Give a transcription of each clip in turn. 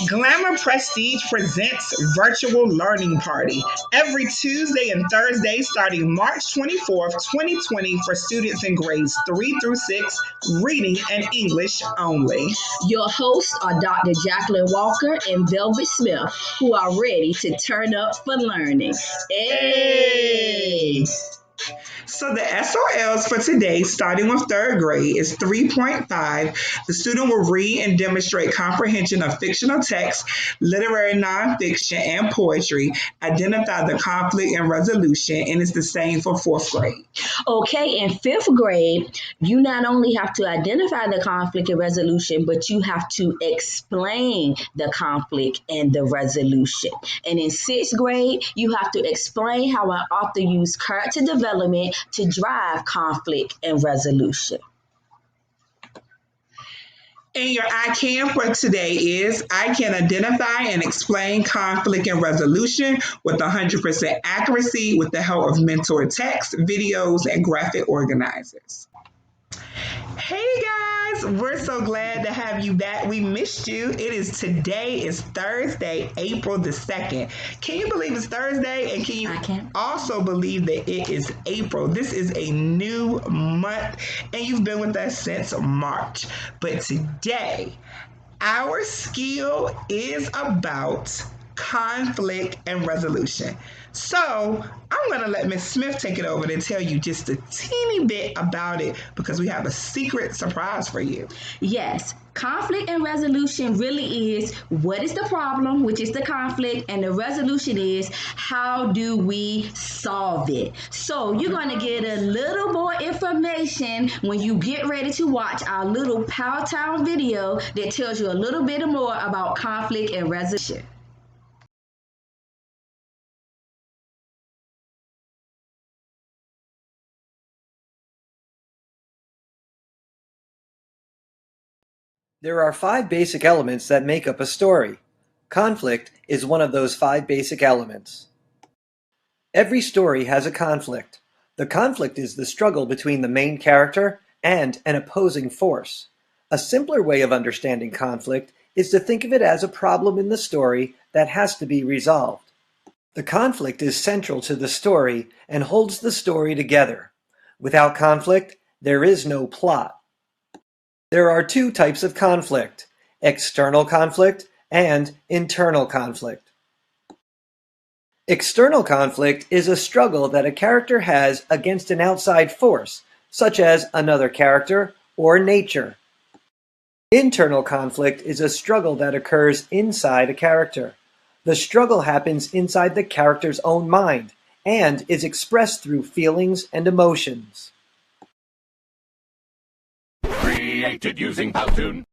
Glamour Prestige presents Virtual Learning Party every Tuesday and Thursday starting March 24th, 2020 for students in grades 3 through 6, reading and English only. Your hosts are Dr. Jacqueline Walker and Velvet Smith, who are ready to turn up for learning. Hey! So the SOLs for today, starting with third grade, is 3.5. The student will read and demonstrate comprehension of fictional text, literary nonfiction, and poetry, identify the conflict and resolution, and it's the same for fourth grade. Okay, in fifth grade, you not only have to identify the conflict and resolution, but you have to explain the conflict and the resolution. And in sixth grade, you have to explain how an author used character development to drive conflict and resolution. And your I can for today is I can identify and explain conflict and resolution with 100% accuracy with the help of mentor text, videos, and graphic organizers. Hey guys, we're so glad to have you back. We missed you. Today is Thursday, April the 2nd. Can you believe it's Thursday? And can you I can. also believe that it is April? This is a new month and you've been with us since March. But today, our skill is about conflict and resolution. So I'm going to let Miss Smith take it over to tell you just a teeny bit about it because we have a secret surprise for you. Yes, conflict and resolution really is what is the problem, which is the conflict, and the resolution is how do we solve it. So you're going to get a little more information when you get ready to watch our little Power Town video that tells you a little bit more about conflict and resolution. There are 5 basic elements that make up a story. Conflict is one of those 5 basic elements. Every story has a conflict. The conflict is the struggle between the main character and an opposing force. A simpler way of understanding conflict is to think of it as a problem in the story that has to be resolved. The conflict is central to the story and holds the story together. Without conflict, there is no plot. There are 2 types of conflict: external conflict and internal conflict. External conflict is a struggle that a character has against an outside force, such as another character or nature. Internal conflict is a struggle that occurs inside a character. The struggle happens inside the character's own mind and is expressed through feelings and emotions. Created using Powtoon.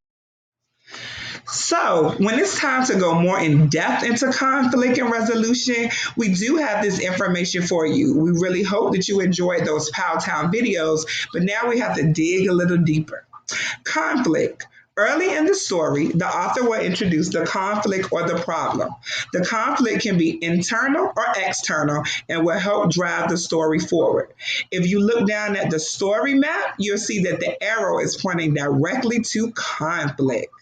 So, when it's time to go more in depth into conflict and resolution, we do have this information for you. We really hope that you enjoyed those Powtown videos, but now we have to dig a little deeper. Conflict. Early in the story, the author will introduce the conflict or the problem. The conflict can be internal or external and will help drive the story forward. If you look down at the story map, you'll see that the arrow is pointing directly to conflict.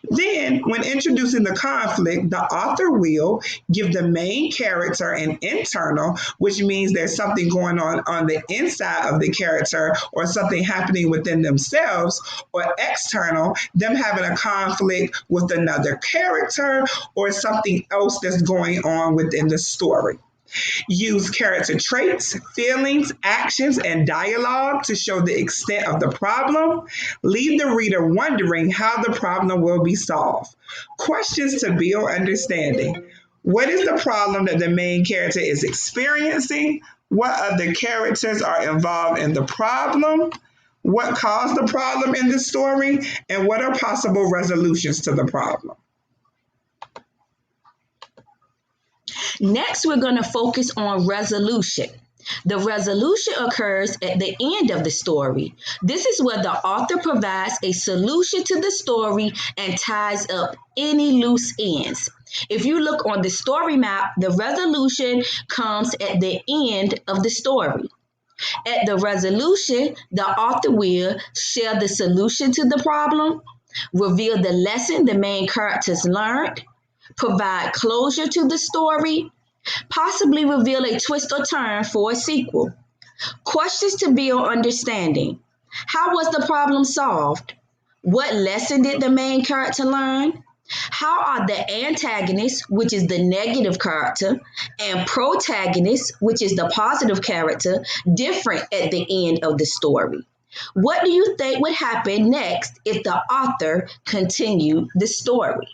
Then, when introducing the conflict, the author will give the main character an internal, which means there's something going on the inside of the character or something happening within themselves, or external, them having a conflict with another character or something else that's going on within the story. Use character traits, feelings, actions, and dialogue to show the extent of the problem. Leave the reader wondering how the problem will be solved. Questions to build understanding. What is the problem that the main character is experiencing? What other characters are involved in the problem? What caused the problem in the story? And what are possible resolutions to the problem? Next, we're going to focus on resolution. The resolution occurs at the end of the story. This is where the author provides a solution to the story and ties up any loose ends. If you look on the story map, the resolution comes at the end of the story. At the resolution, the author will share the solution to the problem, reveal the lesson the main characters learned, provide closure to the story, possibly reveal a twist or turn for a sequel. Questions to build understanding. How was the problem solved? What lesson did the main character learn? How are the antagonists, which is the negative character, and protagonists, which is the positive character, different at the end of the story? What do you think would happen next if the author continued the story?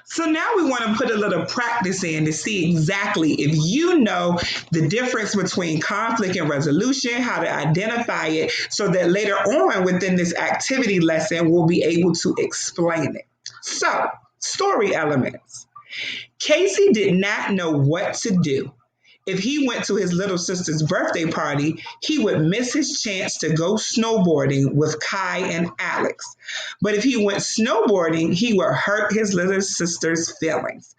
So now we want to put a little practice in to see exactly if you know the difference between conflict and resolution, how to identify it, so that later on within this activity lesson, we'll be able to explain it. So, story elements. Casey did not know what to do. If he went to his little sister's birthday party, he would miss his chance to go snowboarding with Kai and Alex. But if he went snowboarding, he would hurt his little sister's feelings.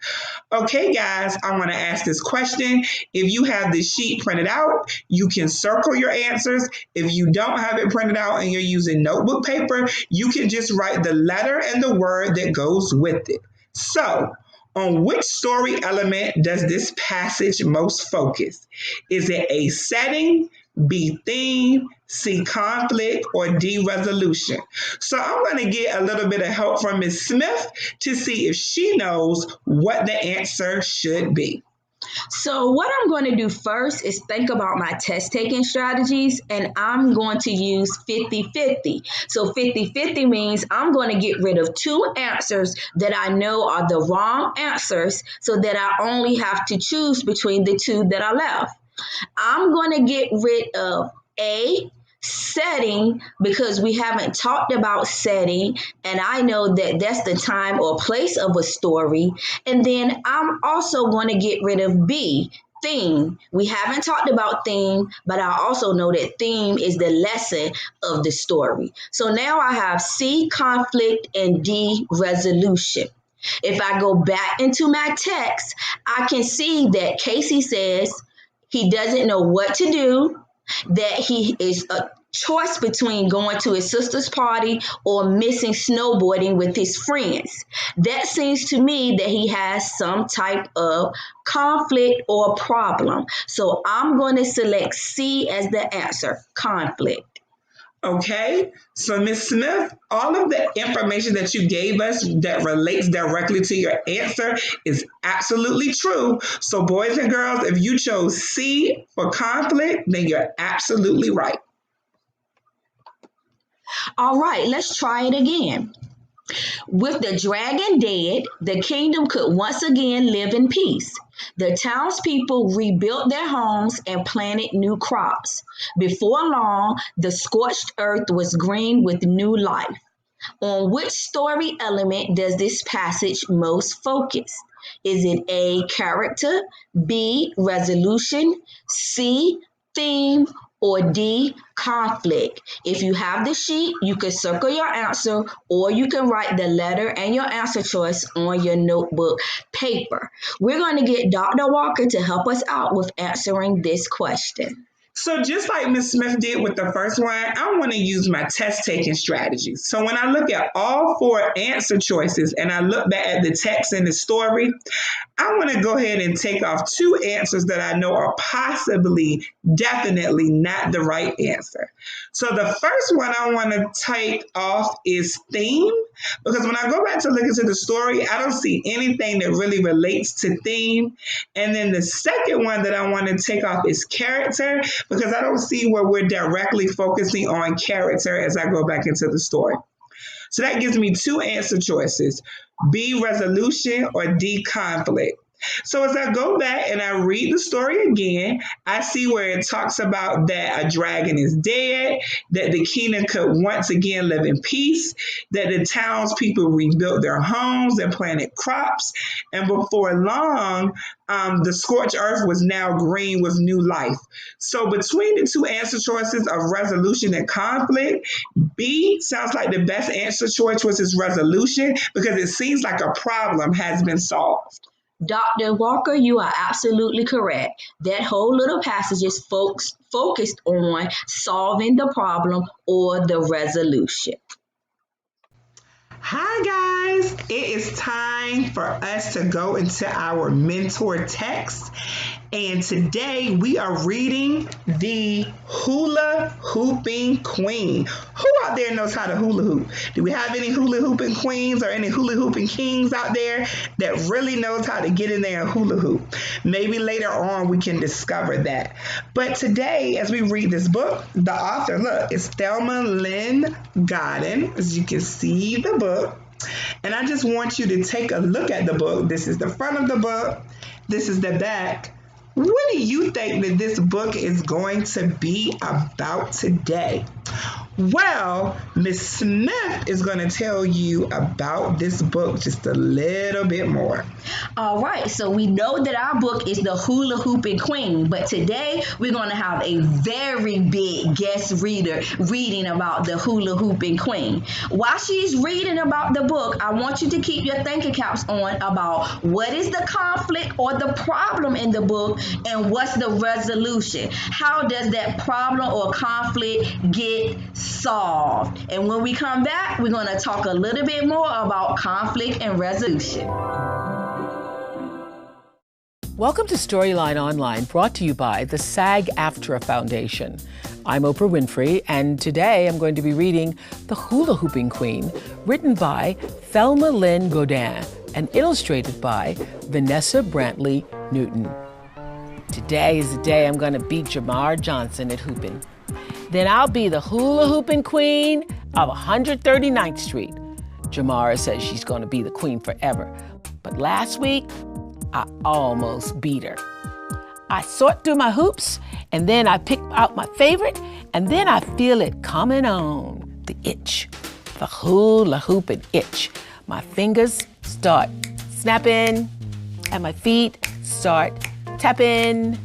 Okay, guys, I want to ask this question. If you have this sheet printed out, you can circle your answers. If you don't have it printed out and you're using notebook paper, you can just write the letter and the word that goes with it. So, on which story element does this passage most focus? Is it A, setting, B, theme, C, conflict, or D, resolution? So I'm going to get a little bit of help from Ms. Smith to see if she knows what the answer should be. So what I'm going to do first is think about my test taking strategies, and I'm going to use 50-50. So 50-50 means I'm going to get rid of two answers that I know are the wrong answers so that I only have to choose between the two that are left. I'm going to get rid of A, setting, because we haven't talked about setting, and I know that that's the time or place of a story. And then I'm also going to get rid of B, theme. We haven't talked about theme, but I also know that theme is the lesson of the story. So now I have C, conflict, and D, resolution. If I go back into my text, I can see that Casey says he doesn't know what to do, that he is a choice between going to his sister's party or missing snowboarding with his friends. That seems to me that he has some type of conflict or problem. So I'm going to select C as the answer, conflict. Okay, so Ms. Smith, all of the information that you gave us that relates directly to your answer is absolutely true. So boys and girls, if you chose C for conflict, then you're absolutely right. All right, let's try it again. With the dragon dead, the kingdom could once again live in peace. The townspeople rebuilt their homes and planted new crops. Before long, the scorched earth was green with new life. On which story element does this passage most focus? Is it A, character, B, resolution, C, theme, or D, conflict? If you have the sheet, you can circle your answer, or you can write the letter and your answer choice on your notebook paper. We're going to get Dr. Walker to help us out with answering this question. So just like Ms. Smith did with the first one, I want to use my test-taking strategies. So when I look at all four answer choices and I look back at the text in the story, I want to go ahead and take off two answers that I know are possibly, definitely not the right answer. So the first one I want to take off is theme, because when I go back to look into the story, I don't see anything that really relates to theme. And then the second one that I want to take off is character, because I don't see where we're directly focusing on character as I go back into the story. So that gives me two answer choices, B, resolution, or D, conflict. So as I go back and I read the story again, I see where it talks about that a dragon is dead, that the kingdom could once again live in peace, that the townspeople rebuilt their homes and planted crops, and before long, the scorched earth was now green with new life. So between the two answer choices of resolution and conflict, B sounds like the best answer choice was his resolution, because it seems like a problem has been solved. Dr. Walker, you are absolutely correct. That whole little passage is focused on solving the problem or the resolution. Hi guys, it is time for us to go into our mentor text, and today we are reading the Hula Hooping Queen. Who out there knows how to hula hoop? Do we have any hula hooping queens or any hula hooping kings out there that really knows how to get in there and hula hoop? Maybe later on we can discover that. But today, as we read this book, the author, look, is Thelma Lynn Godden, as you can see the book. And I just want you to take a look at the book. This is the front of the book. This is the back. What do you think that this book is going to be about today? Well, Miss Smith is going to tell you about this book just a little bit more. All right, so we know that our book is the Hula Hooping Queen, but today we're going to have a very big guest reader reading about the Hula Hooping Queen. While she's reading about the book, I want you to keep your thinking caps on about what is the conflict or the problem in the book and what's the resolution. How does that problem or conflict get solved? And when we come back, we're going to talk a little bit more about conflict and resolution. Welcome to Storyline Online, brought to you by the SAG-AFTRA Foundation. I'm Oprah Winfrey, and today I'm going to be reading The Hula Hooping Queen, written by Thelma Lynn Godden and illustrated by Vanessa Brantley Newton. Today is the day I'm going to beat Jamar Johnson at hooping. Then I'll be the Hula Hooping Queen of 139th Street. Jamara says she's going to be the queen forever. But last week, I almost beat her. I sort through my hoops, and then I pick out my favorite, and then I feel it coming on. The itch. The hula hooping itch. My fingers start snapping, and my feet start tapping.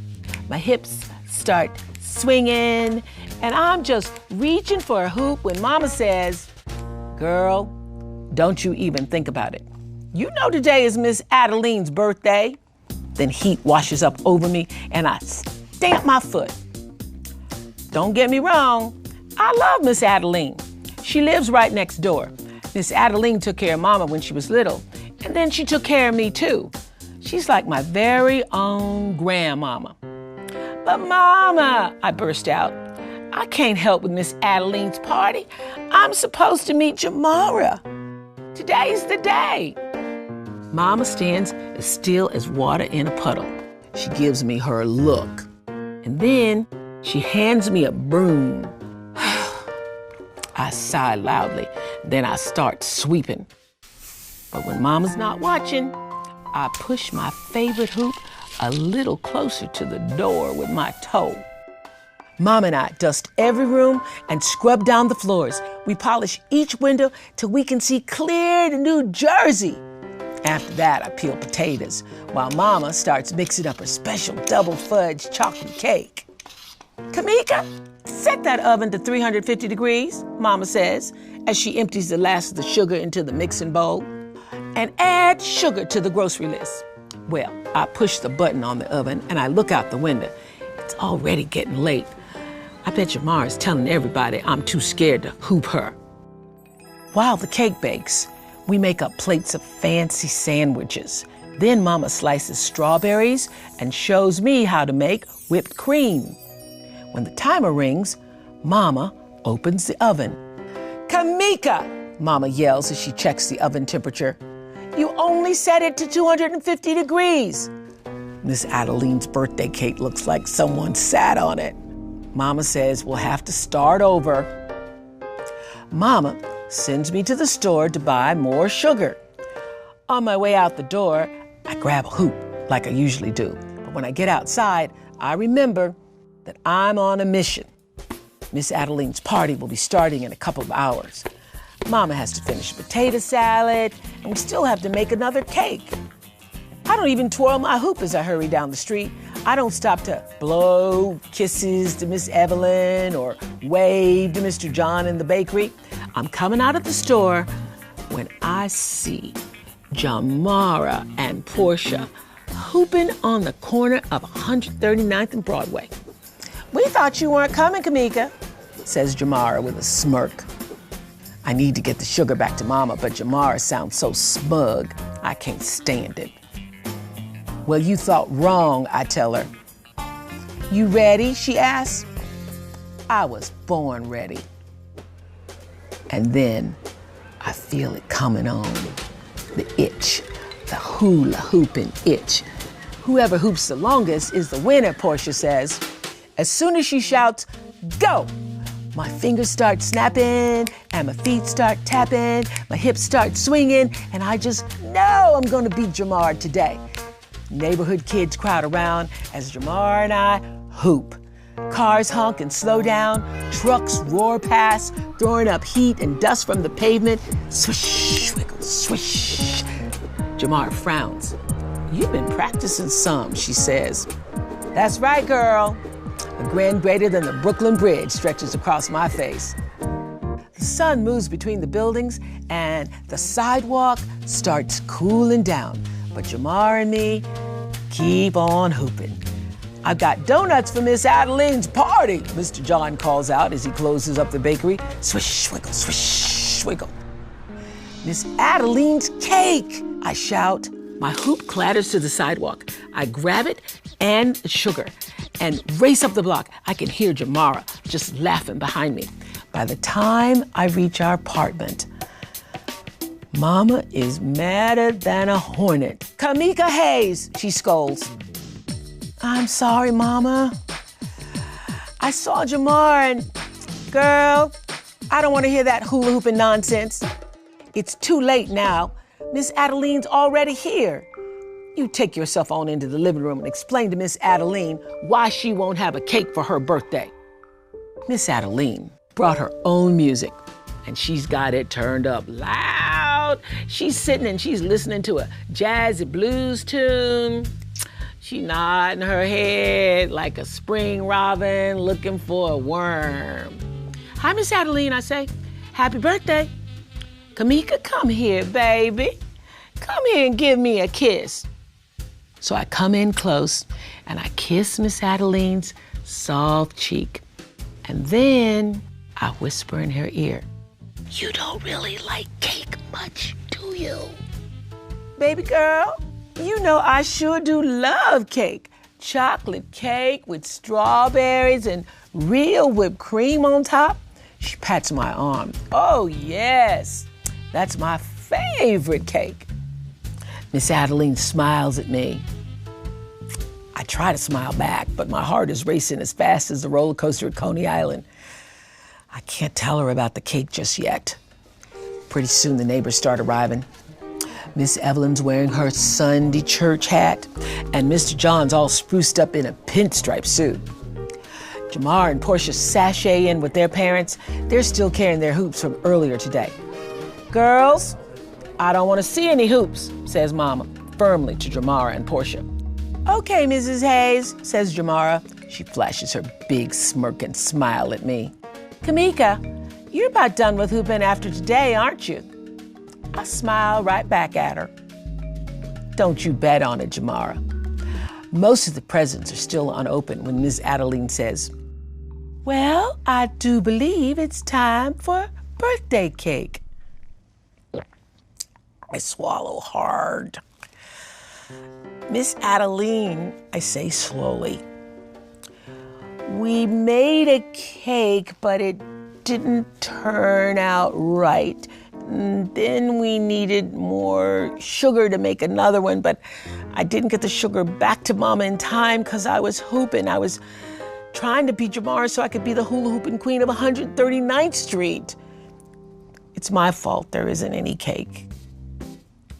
My hips start swinging, and I'm just reaching for a hoop when Mama says, "Girl, don't you even think about it. You know today is Miss Adeline's birthday." Then heat washes up over me, and I stamp my foot. Don't get me wrong, I love Miss Adeline. She lives right next door. Miss Adeline took care of Mama when she was little, and then she took care of me too. She's like my very own grandmama. "But Mama," I burst out, "I can't help with Miss Adeline's party. I'm supposed to meet Jamara. Today's the day." Mama stands as still as water in a puddle. She gives me her look, and then she hands me a broom. I sigh loudly, then I start sweeping. But when Mama's not watching, I push my favorite hoop a little closer to the door with my toe. Mom and I dust every room and scrub down the floors. We polish each window till we can see clear to New Jersey. After that, I peel potatoes while Mama starts mixing up her special double fudge chocolate cake. "Kamika, set that oven to 350 degrees, Mama says, as she empties the last of the sugar into the mixing bowl. "And add sugar to the grocery list." Well, I push the button on the oven and I look out the window. It's already getting late. I bet Jamar's telling everybody I'm too scared to hoop her. While the cake bakes, we make up plates of fancy sandwiches. Then Mama slices strawberries and shows me how to make whipped cream. When the timer rings, Mama opens the oven. "Kamika," Mama yells as she checks the oven temperature. "You only set it to 250 degrees. Miss Adeline's birthday cake looks like someone sat on it. Mama says we'll have to start over. Mama sends me to the store to buy more sugar. On my way out the door, I grab a hoop like I usually do. But when I get outside, I remember that I'm on a mission. Miss Adeline's party will be starting in a couple of hours. Mama has to finish a potato salad, and we still have to make another cake. I don't even twirl my hoop as I hurry down the street. I don't stop to blow kisses to Miss Evelyn or wave to Mr. John in the bakery. I'm coming out of the store when I see Jamara and Portia hooping on the corner of 139th and Broadway. "We thought you weren't coming, Kamika," says Jamara with a smirk. I need to get the sugar back to Mama, but Jamara sounds so smug. I can't stand it. Well, you thought wrong, I tell her. You ready? She asks. I was born ready. And then I feel it coming on. The itch, the hula hooping itch. Whoever hoops the longest is the winner, Portia says. As soon as she shouts, go! My fingers start snapping and my feet start tapping, my hips start swinging, and I just know I'm gonna beat Jamar today. Neighborhood kids crowd around as Jamar and I hoop. Cars honk and slow down, trucks roar past, throwing up heat and dust from the pavement. Swish, swiggle, swish. Jamar frowns. You've been practicing some, she says. That's right, girl. A grin greater than the Brooklyn Bridge stretches across my face. The sun moves between the buildings and the sidewalk starts cooling down. But Jamar and me keep on hooping. I've got donuts for Miss Adeline's party, Mr. John calls out as he closes up the bakery. Swish, swiggle, swish, swiggle. Miss Adeline's cake, I shout. My hoop clatters to the sidewalk. I grab it and the sugar and race up the block. I can hear Jamara just laughing behind me. By the time I reach our apartment, Mama is madder than a hornet. Kamika Hayes, she scolds. I'm sorry, Mama. I saw Jamar and, girl, I don't want to hear that hula hooping nonsense. It's too late now. Miss Adeline's already here. You take yourself on into the living room and explain to Miss Adeline why she won't have a cake for her birthday. Miss Adeline brought her own music, and she's got it turned up loud. She's sitting and she's listening to a jazzy blues tune. She nodding her head like a spring robin looking for a worm. Hi, Miss Adeline, I say. Happy birthday. Kamika, come here, baby. Come here and give me a kiss. So I come in close and I kiss Miss Adeline's soft cheek. And then I whisper in her ear, you don't really like cake much, do you? Baby girl, you know I sure do love cake. Chocolate cake with strawberries and real whipped cream on top. She pats my arm. Oh, yes, that's my favorite cake. Miss Adeline smiles at me. I try to smile back, but my heart is racing as fast as the roller coaster at Coney Island. I can't tell her about the cake just yet. Pretty soon the neighbors start arriving. Miss Evelyn's wearing her Sunday church hat, and Mr. John's all spruced up in a pinstripe suit. Jamar and Portia sashay in with their parents. They're still carrying their hoops from earlier today. Girls, I don't want to see any hoops, says Mama, firmly to Jamara and Portia. Okay, Mrs. Hayes, says Jamara. She flashes her big smirking smile at me. Kamika, you're about done with hooping after today, aren't you? I smile right back at her. Don't you bet on it, Jamara. Most of the presents are still unopened when Miss Adeline says, well, I do believe it's time for birthday cake. I swallow hard. Miss Adeline, I say slowly, we made a cake, but it didn't turn out right. And then we needed more sugar to make another one, but I didn't get the sugar back to Mama in time because I was hooping. I was trying to beat Jamar so I could be the hula hooping queen of 139th Street. It's my fault there isn't any cake.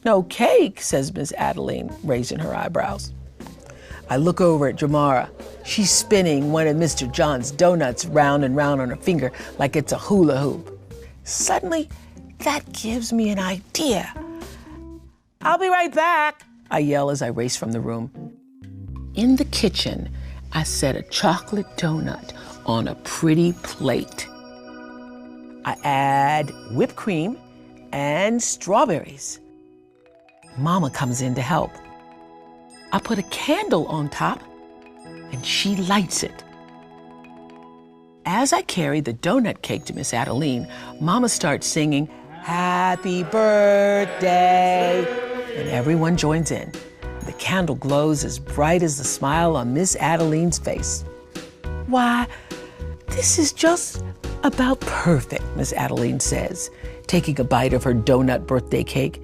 No cake, says Miss Adeline, raising her eyebrows. I look over at Jamara. She's spinning one of Mr. John's donuts round and round on her finger like it's a hula hoop. Suddenly, that gives me an idea. I'll be right back, I yell as I race from the room. In the kitchen, I set a chocolate donut on a pretty plate. I add whipped cream and strawberries. Mama comes in to help. I put a candle on top and she lights it. As I carry the donut cake to Miss Adeline, Mama starts singing, "Happy birthday," and everyone joins in. The candle glows as bright as the smile on Miss Adeline's face. "Why, this is just about perfect," Miss Adeline says, taking a bite of her donut birthday cake.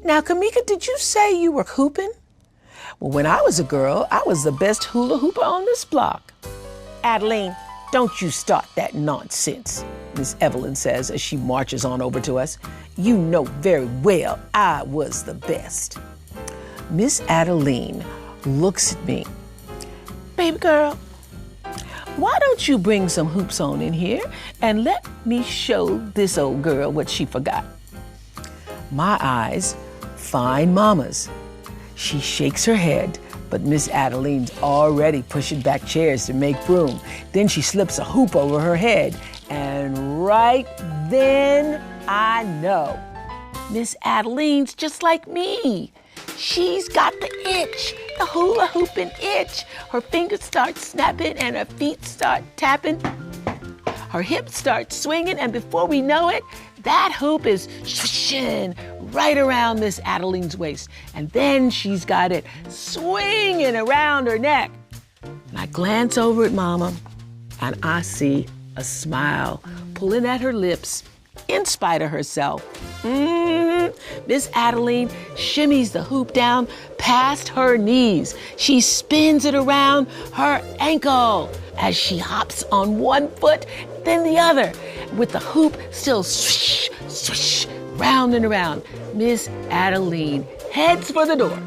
"Now, Kamika, did you say you were hooping?" "Well, when I was a girl, I was the best hula hooper on this block." "Adeline, don't you start that nonsense," Miss Evelyn says as she marches on over to us. "You know very well I was the best." Miss Adeline looks at me. "Baby girl, why don't you bring some hoops on in here and let me show this old girl what she forgot?" My eyes find Mama's. She shakes her head, but Miss Adeline's already pushing back chairs to make room. Then she slips a hoop over her head, and right then I know. Miss Adeline's just like me. She's got the itch, the hula hooping itch. Her fingers start snapping and her feet start tapping. Her hips start swinging, and before we know it, that hoop is swishing right around Miss Adeline's waist. And then she's got it swinging around her neck. And I glance over at Mama, and I see a smile pulling at her lips in spite of herself. Miss Adeline shimmies the hoop down past her knees. She spins it around her ankle as she hops on one foot, then the other, with the hoop still swish, swish, round and around. Miss Adeline heads for the door.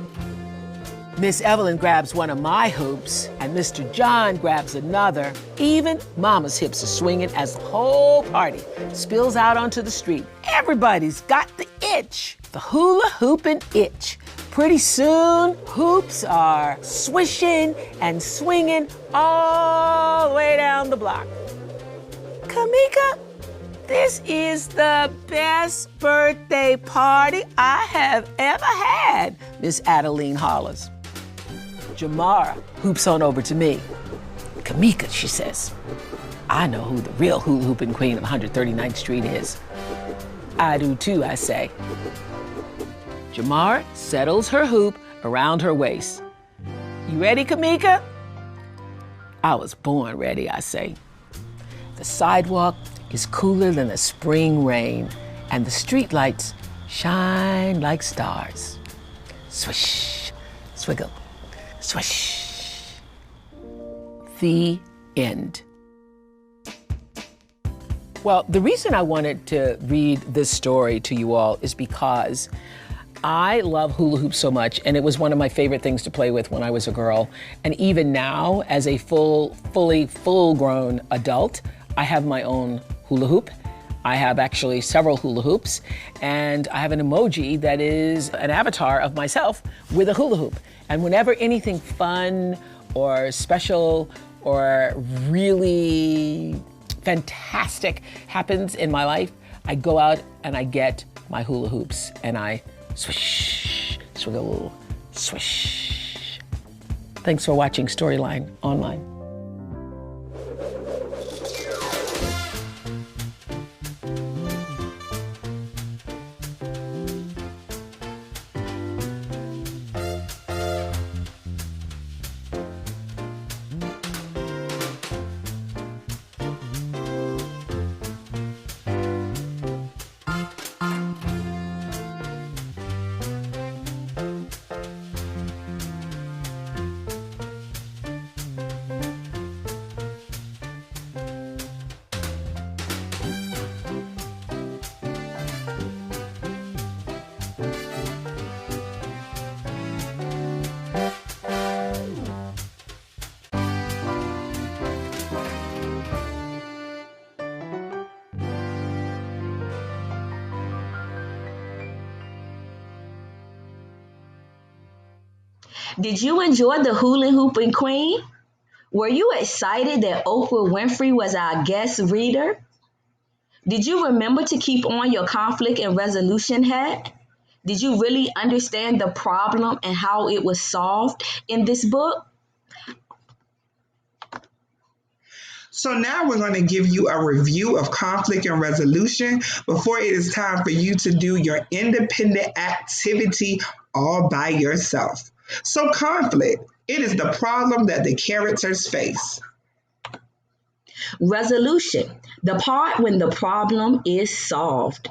Miss Evelyn grabs one of my hoops, and Mr. John grabs another. Even Mama's hips are swinging as the whole party spills out onto the street. Everybody's got the itch, the hula hooping itch. Pretty soon, hoops are swishing and swinging all the way down the block. "Kamika, this is the best birthday party I have ever had," Miss Adeline hollers. Jamara hoops on over to me. "Kamika," she says, "I know who the real hula hooping queen of 139th Street is." "I do too," I say. Jamara settles her hoop around her waist. "You ready, Kamika?" "I was born ready," I say. The sidewalk is cooler than the spring rain, and the streetlights shine like stars. Swish, swiggle, swish. The end. Well, the reason I wanted to read this story to you all is because I love hula hoops so much, and it was one of my favorite things to play with when I was a girl. And even now, as a full-grown adult, I have my own hula hoop. I have actually several hula hoops, and I have an emoji that is an avatar of myself with a hula hoop. And whenever anything fun or special or really fantastic happens in my life, I go out and I get my hula hoops and I swish, swiggle, swish. Thanks for watching Storyline Online. Did you enjoy the Hula Hooping Queen? Were you excited that Oprah Winfrey was our guest reader? Did you remember to keep on your conflict and resolution hat? Did you really understand the problem and how it was solved in this book? So now we're going to give you a review of conflict and resolution before it is time for you to do your independent activity all by yourself. So conflict, it is the problem that the characters face. Resolution, the part when the problem is solved.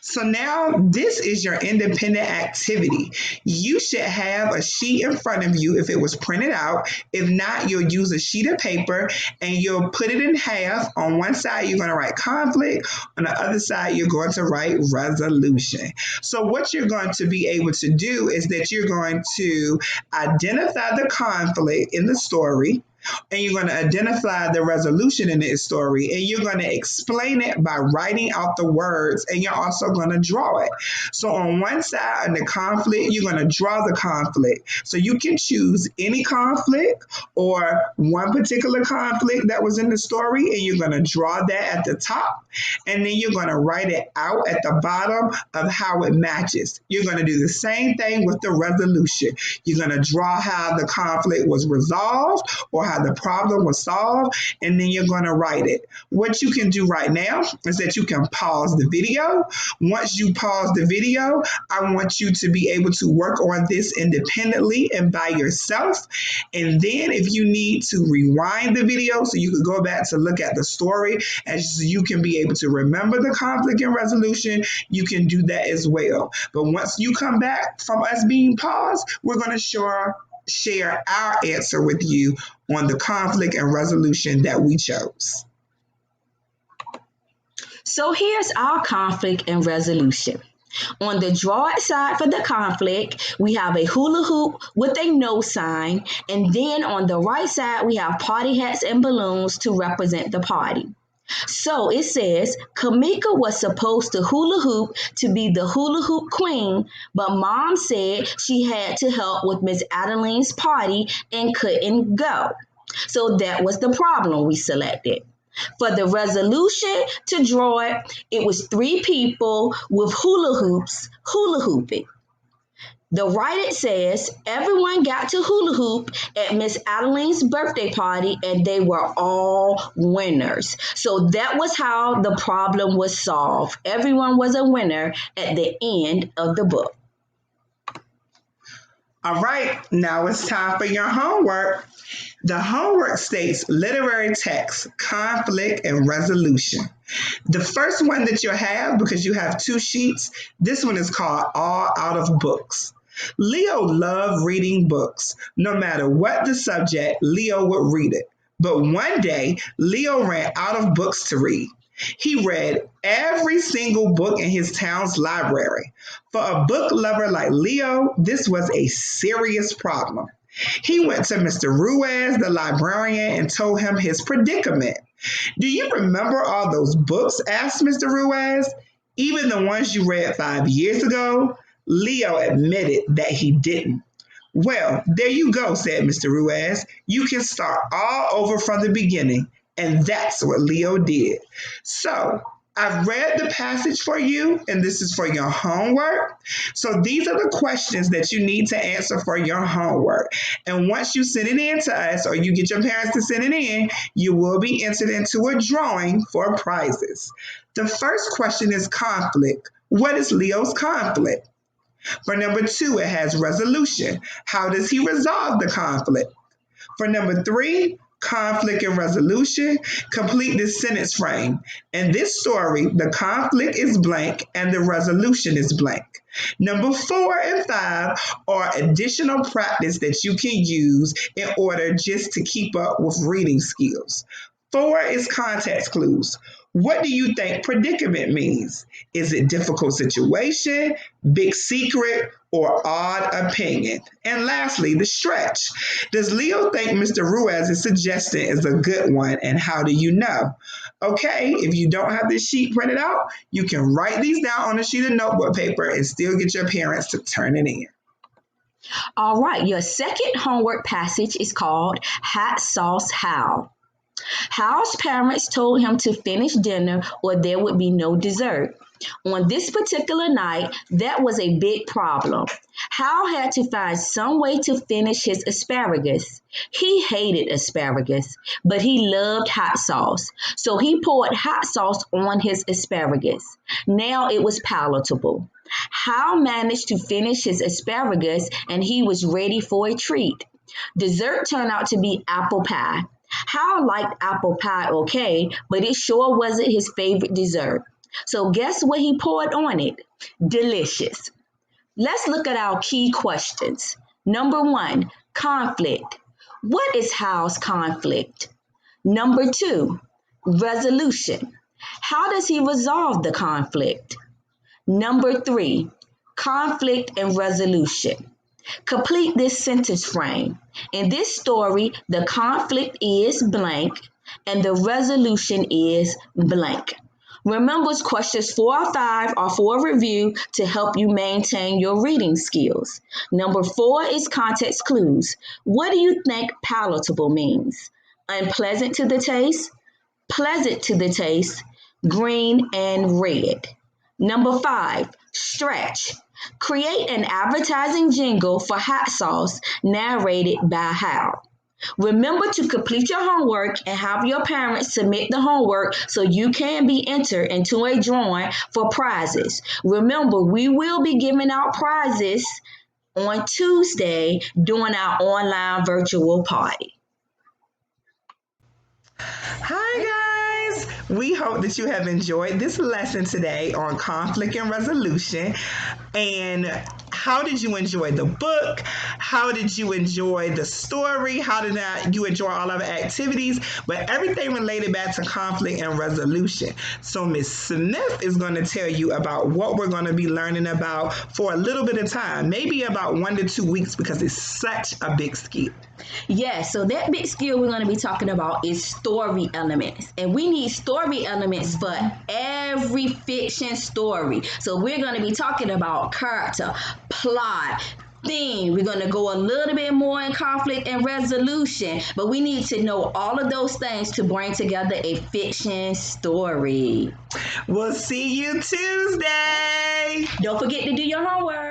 So now this is your independent activity. You should have a sheet in front of you if it was printed out. If not, you'll use a sheet of paper and you'll put it in half. On one side, you're going to write conflict. On the other side, you're going to write resolution. So what you're going to be able to do is that you're going to identify the conflict in the story, and you're going to identify the resolution in this story, and you're going to explain it by writing out the words, and you're also going to draw it. So on one side of the conflict, you're going to draw the conflict. So you can choose any conflict or one particular conflict that was in the story, and you're going to draw that at the top, and then you're going to write it out at the bottom of how it matches. You're going to do the same thing with the resolution. You're going to draw how the conflict was resolved or how the problem was solved, and then you're going to write it. What you can do right now is that you can pause the video. Once you pause the video, I want you to be able to work on this independently and by yourself. And then if you need to rewind the video so you can go back to look at the story and so you can be able to remember the conflict and resolution, you can do that as well. But once you come back from us being paused, we're going to share our answer with you on the conflict and resolution that we chose. So here's our conflict and resolution. On the draw it side for the conflict, we have a hula hoop with a no sign, and then on the right side, we have party hats and balloons to represent the party. So it says Kamika was supposed to hula hoop to be the hula hoop queen, but mom said she had to help with Miss Adeline's party and couldn't go. So that was the problem we selected. For the resolution to draw it, it was 3 people with hula hoops hula hooping. The right it says everyone got to hula hoop at Miss Adeline's birthday party and they were all winners. So that was how the problem was solved. Everyone was a winner at the end of the book. All right, now it's time for your homework. The homework states literary text, conflict, and resolution. The first one that you'll have, because you have 2 sheets, this one is called All Out of Books. Leo loved reading books. No matter what the subject, Leo would read it. But one day, Leo ran out of books to read. He read every single book in his town's library. For a book lover like Leo, this was a serious problem. He went to Mr. Ruiz, the librarian, and told him his predicament. "Do you remember all those books?" asked Mr. Ruiz. "Even the ones you read 5 years ago?" Leo admitted that he didn't. "Well, there you go," said Mr. Ruiz. "You can start all over from the beginning." And that's what Leo did. So I've read the passage for you, and this is for your homework. So these are the questions that you need to answer for your homework. And once you send it in to us, or you get your parents to send it in, you will be entered into a drawing for prizes. The first question is conflict. What is Leo's conflict? For number 2, it has resolution. How does he resolve the conflict? For number 3, conflict and resolution, complete this sentence frame. In this story, the conflict is blank and the resolution is blank. Number 4 and 5 are additional practice that you can use in order just to keep up with reading skills. 4 is context clues. What do you think predicament means? Is it difficult situation, big secret, or odd opinion? And lastly, the stretch. Does Leo think Mr. Ruiz's suggestion is a good one, and how do you know? Okay, if you don't have this sheet printed out, you can write these down on a sheet of notebook paper and still get your parents to turn it in. All right, your second homework passage is called Hot Sauce Hal. Hal's parents told him to finish dinner or there would be no dessert. On this particular night, that was a big problem. Hal had to find some way to finish his asparagus. He hated asparagus, but he loved hot sauce. So he poured hot sauce on his asparagus. Now it was palatable. Hal managed to finish his asparagus and he was ready for a treat. Dessert turned out to be apple pie. Hal liked apple pie okay, but it sure wasn't his favorite dessert. So guess what he poured on it? Delicious. Let's look at our key questions. Number 1, conflict. What is Hal's conflict? Number 2, resolution. How does he resolve the conflict? Number 3, conflict and resolution. Complete this sentence frame. In this story, the conflict is blank and the resolution is blank. Remember, questions 4 or 5 are for review to help you maintain your reading skills. Number 4 is context clues. What do you think palatable means? Unpleasant to the taste, pleasant to the taste, green and red. Number 5, stretch. Create an advertising jingle for hot sauce narrated by Hal. Remember to complete your homework and have your parents submit the homework so you can be entered into a drawing for prizes. Remember, we will be giving out prizes on Tuesday during our online virtual party. Hi guys! We hope that you have enjoyed this lesson today on conflict and resolution. And how did you enjoy the book? How did you enjoy the story? How did you enjoy all of the activities? But everything related back to conflict and resolution. So Miss Smith is going to tell you about what we're going to be learning about for a little bit of time, maybe about 1 to 2 weeks, because it's such a big skill. Yes, so that big skill we're going to be talking about is story elements. And we need story elements for every fiction story. So we're going to be talking about character, plot, theme. We're going to go a little bit more in conflict and resolution, but we need to know all of those things to bring together a fiction story. We'll see you Tuesday. Don't forget to do your homework.